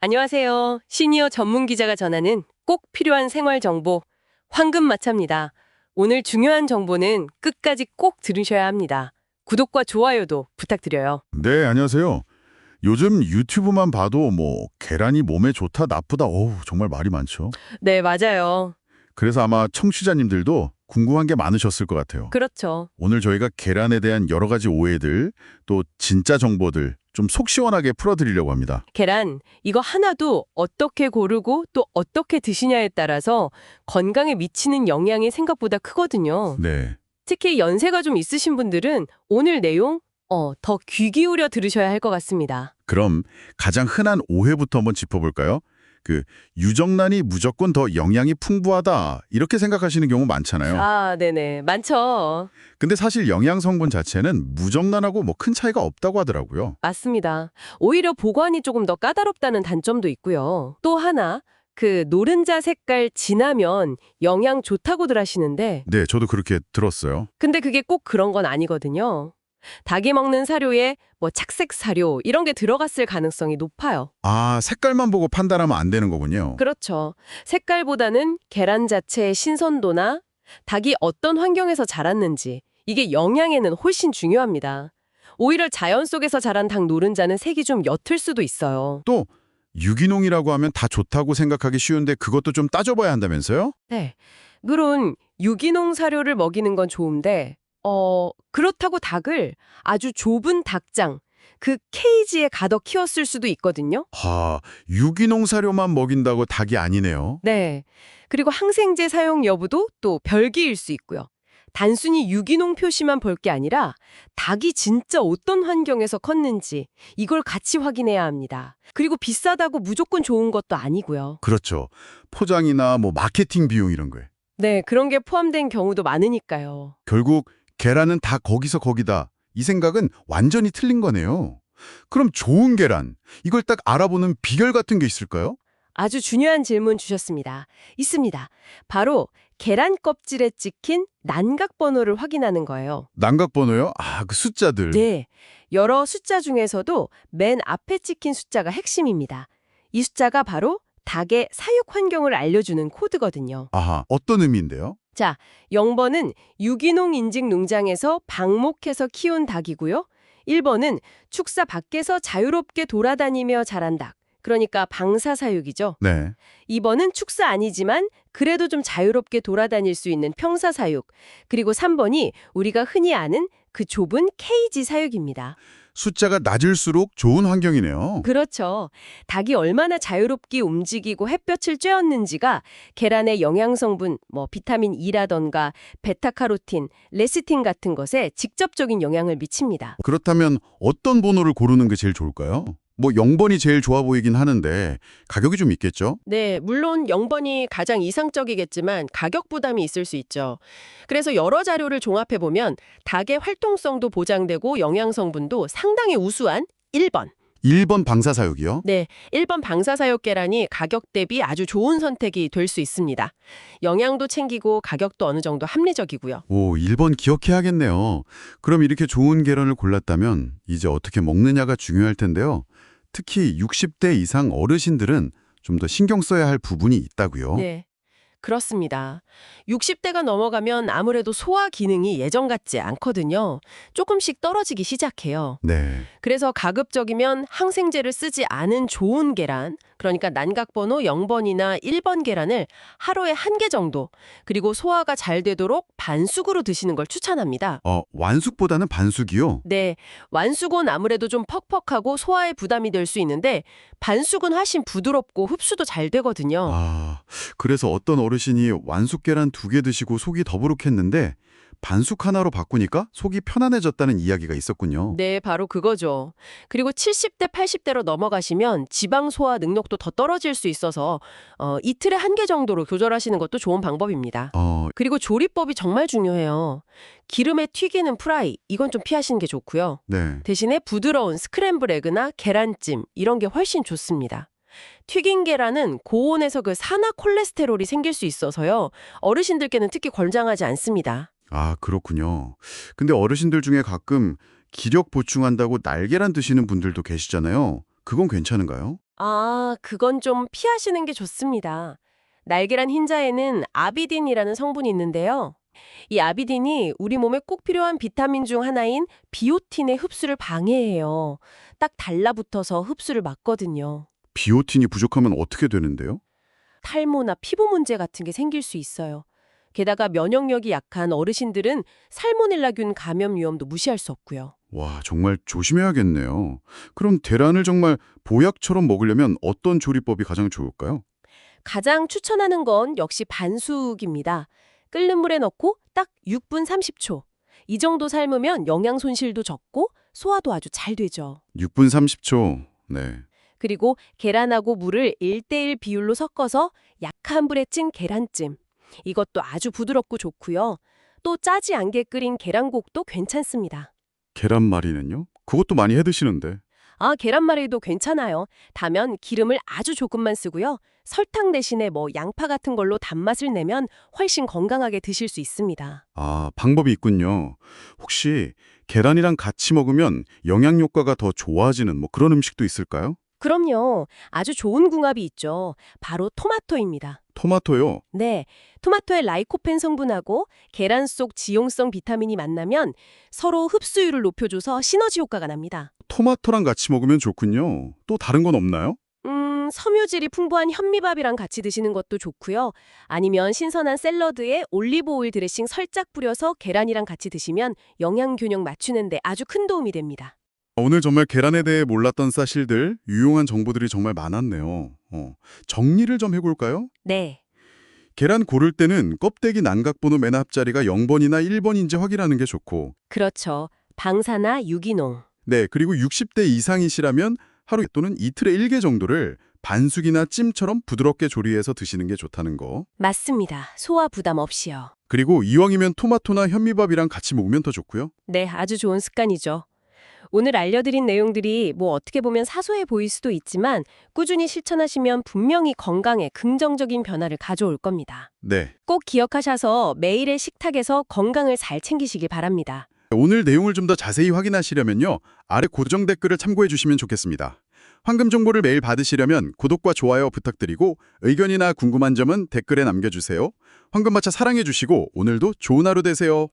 안녕하세요. 시니어 전문 기자가 전하는 꼭 필요한 생활 정보, 황금마차입니다. 오늘 중요한 정보는 끝까지 꼭 들으셔야 합니다. 구독과 좋아요도 부탁드려요. 네, 안녕하세요. 요즘 유튜브만 봐도 계란이 몸에 좋다, 나쁘다, 정말 말이 많죠. 네, 맞아요. 그래서 아마 청취자님들도 궁금한 게 많으셨을 것 같아요. 그렇죠. 오늘 저희가 계란에 대한 여러 가지 오해들, 또 진짜 정보들 좀 속 시원하게 풀어드리려고 합니다. 계란, 이거 하나도 어떻게 고르고 또 어떻게 드시냐에 따라서 건강에 미치는 영향이 생각보다 크거든요. 네, 특히 연세가 좀 있으신 분들은 오늘 내용 더 귀 기울여 들으셔야 할 것 같습니다. 그럼 가장 흔한 오해부터 한번 짚어볼까요? 유정란이 무조건 더 영양이 풍부하다, 이렇게 생각하시는 경우 많잖아요. 아, 네네. 많죠. 근데 사실 영양 성분 자체는 무정란하고 큰 차이가 없다고 하더라고요. 맞습니다. 오히려 보관이 조금 더 까다롭다는 단점도 있고요. 또 하나, 노른자 색깔 진하면 영양 좋다고들 하시는데, 네, 저도 그렇게 들었어요. 근데 그게 꼭 그런 건 아니거든요. 닭이 먹는 사료에 착색 사료 이런 게 들어갔을 가능성이 높아요. 아, 색깔만 보고 판단하면 안 되는 거군요. 그렇죠. 색깔보다는 계란 자체의 신선도나 닭이 어떤 환경에서 자랐는지 이게 영양에는 훨씬 중요합니다. 오히려 자연 속에서 자란 닭 노른자는 색이 좀 옅을 수도 있어요. 또 유기농이라고 하면 다 좋다고 생각하기 쉬운데 그것도 좀 따져봐야 한다면서요? 네. 물론 유기농 사료를 먹이는 건 좋은데 그렇다고 닭을 아주 좁은 닭장, 케이지에 가둬 키웠을 수도 있거든요. 유기농 사료만 먹인다고 닭이 아니네요. 네. 그리고 항생제 사용 여부도 또 별개일 수 있고요. 단순히 유기농 표시만 볼 게 아니라 닭이 진짜 어떤 환경에서 컸는지 이걸 같이 확인해야 합니다. 그리고 비싸다고 무조건 좋은 것도 아니고요. 그렇죠. 포장이나 마케팅 비용 이런 거에. 네, 그런 게 포함된 경우도 많으니까요. 결국 계란은 다 거기서 거기다. 이 생각은 완전히 틀린 거네요. 그럼 좋은 계란, 이걸 딱 알아보는 비결 같은 게 있을까요? 아주 중요한 질문 주셨습니다. 있습니다. 바로 계란 껍질에 찍힌 난각 번호를 확인하는 거예요. 난각 번호요? 그 숫자들. 네. 여러 숫자 중에서도 맨 앞에 찍힌 숫자가 핵심입니다. 이 숫자가 바로 닭의 사육 환경을 알려주는 코드거든요. 아하, 어떤 의미인데요? 자, 0번은 유기농 인증 농장에서 방목해서 키운 닭이고요. 1번은 축사 밖에서 자유롭게 돌아다니며 자란 닭. 그러니까 방사사육이죠. 네. 2번은 축사 아니지만 그래도 좀 자유롭게 돌아다닐 수 있는 평사사육. 그리고 3번이 우리가 흔히 아는 그 좁은 케이지 사육입니다. 숫자가 낮을수록 좋은 환경이네요. 그렇죠. 닭이 얼마나 자유롭게 움직이고 햇볕을 쬐었는지가 계란의 영양성분, 비타민 E라던가 베타카로틴, 레시틴 같은 것에 직접적인 영향을 미칩니다. 그렇다면 어떤 번호를 고르는 게 제일 좋을까요? 0번이 제일 좋아 보이긴 하는데 가격이 좀 있겠죠? 네, 물론 0번이 가장 이상적이겠지만 가격 부담이 있을 수 있죠. 그래서 여러 자료를 종합해보면 닭의 활동성도 보장되고 영양성분도 상당히 우수한 1번. 1번 방사사육이요? 네, 1번 방사사육 계란이 가격 대비 아주 좋은 선택이 될 수 있습니다. 영양도 챙기고 가격도 어느 정도 합리적이고요. 1번 기억해야겠네요. 그럼 이렇게 좋은 계란을 골랐다면 이제 어떻게 먹느냐가 중요할 텐데요. 특히 60대 이상 어르신들은 좀 더 신경 써야 할 부분이 있다고요. 네. 그렇습니다. 60대가 넘어가면 아무래도 소화 기능이 예전 같지 않거든요. 조금씩 떨어지기 시작해요. 네. 그래서 가급적이면 항생제를 쓰지 않은 좋은 계란, 그러니까 난각번호 0번이나 1번 계란을 하루에 한 개 정도, 그리고 소화가 잘 되도록 반숙으로 드시는 걸 추천합니다. 완숙보다는 반숙이요? 네, 완숙은 아무래도 좀 퍽퍽하고 소화에 부담이 될 수 있는데 반숙은 훨씬 부드럽고 흡수도 잘 되거든요. 그래서 어떤 어르신이 완숙 계란 2개 드시고 속이 더부룩했는데 반숙 하나로 바꾸니까 속이 편안해졌다는 이야기가 있었군요. 네, 바로 그거죠. 그리고 70대, 80대로 넘어가시면 지방 소화 능력도 더 떨어질 수 있어서 이틀에 한 개 정도로 조절하시는 것도 좋은 방법입니다. 그리고 조리법이 정말 중요해요. 기름에 튀기는 프라이, 이건 좀 피하시는 게 좋고요. 네. 대신에 부드러운 스크램블 에그나 계란찜, 이런 게 훨씬 좋습니다. 튀긴 계란은 고온에서 산화 콜레스테롤이 생길 수 있어서요. 어르신들께는 특히 권장하지 않습니다. 그렇군요. 근데 어르신들 중에 가끔 기력 보충한다고 날계란 드시는 분들도 계시잖아요. 그건 괜찮은가요? 아, 그건 좀 피하시는 게 좋습니다. 날계란 흰자에는 아비딘이라는 성분이 있는데요. 이 아비딘이 우리 몸에 꼭 필요한 비타민 중 하나인 비오틴의 흡수를 방해해요. 딱 달라붙어서 흡수를 막거든요. 비오틴이 부족하면 어떻게 되는데요? 탈모나 피부 문제 같은 게 생길 수 있어요. 게다가 면역력이 약한 어르신들은 살모넬라균 감염 위험도 무시할 수 없고요. 와, 정말 조심해야겠네요. 그럼 계란을 정말 보약처럼 먹으려면 어떤 조리법이 가장 좋을까요? 가장 추천하는 건 역시 반숙입니다. 끓는 물에 넣고 딱 6분 30초. 이 정도 삶으면 영양 손실도 적고 소화도 아주 잘 되죠. 6분 30초. 네. 그리고 계란하고 물을 1대1 비율로 섞어서 약한 불에 찐 계란찜. 이것도 아주 부드럽고 좋고요. 또 짜지 않게 끓인 계란국도 괜찮습니다. 계란말이는요? 그것도 많이 해 드시는데. 아, 계란말이도 괜찮아요. 다면 기름을 아주 조금만 쓰고요. 설탕 대신에 양파 같은 걸로 단맛을 내면 훨씬 건강하게 드실 수 있습니다. 아, 방법이 있군요. 혹시 계란이랑 같이 먹으면 영양 효과가 더 좋아지는 그런 음식도 있을까요? 그럼요. 아주 좋은 궁합이 있죠. 바로 토마토입니다. 토마토요. 네, 토마토의 라이코펜 성분하고 계란 속 지용성 비타민이 만나면 서로 흡수율을 높여줘서 시너지 효과가 납니다. 토마토랑 같이 먹으면 좋군요. 또 다른 건 없나요? 섬유질이 풍부한 현미밥이랑 같이 드시는 것도 좋고요. 아니면 신선한 샐러드에 올리브 오일 드레싱 살짝 뿌려서 계란이랑 같이 드시면 영양 균형 맞추는데 아주 큰 도움이 됩니다. 오늘 정말 계란에 대해 몰랐던 사실들, 유용한 정보들이 정말 많았네요. 정리를 좀 해볼까요? 네. 계란 고를 때는 껍데기 난각번호 맨 앞자리가 0번이나 1번인지 확인하는 게 좋고, 그렇죠. 방사나 유기농. 네, 그리고 60대 이상이시라면 하루 또는 이틀에 1개 정도를 반숙이나 찜처럼 부드럽게 조리해서 드시는 게 좋다는 거. 맞습니다. 소화 부담 없이요. 그리고 이왕이면 토마토나 현미밥이랑 같이 먹으면 더 좋고요. 네, 아주 좋은 습관이죠. 오늘 알려드린 내용들이 어떻게 보면 사소해 보일 수도 있지만 꾸준히 실천하시면 분명히 건강에 긍정적인 변화를 가져올 겁니다. 네. 꼭 기억하셔서 매일의 식탁에서 건강을 잘 챙기시길 바랍니다. 오늘 내용을 좀 더 자세히 확인하시려면요. 아래 고정 댓글을 참고해 주시면 좋겠습니다. 황금 정보를 매일 받으시려면 구독과 좋아요 부탁드리고 의견이나 궁금한 점은 댓글에 남겨주세요. 황금마차 사랑해 주시고 오늘도 좋은 하루 되세요.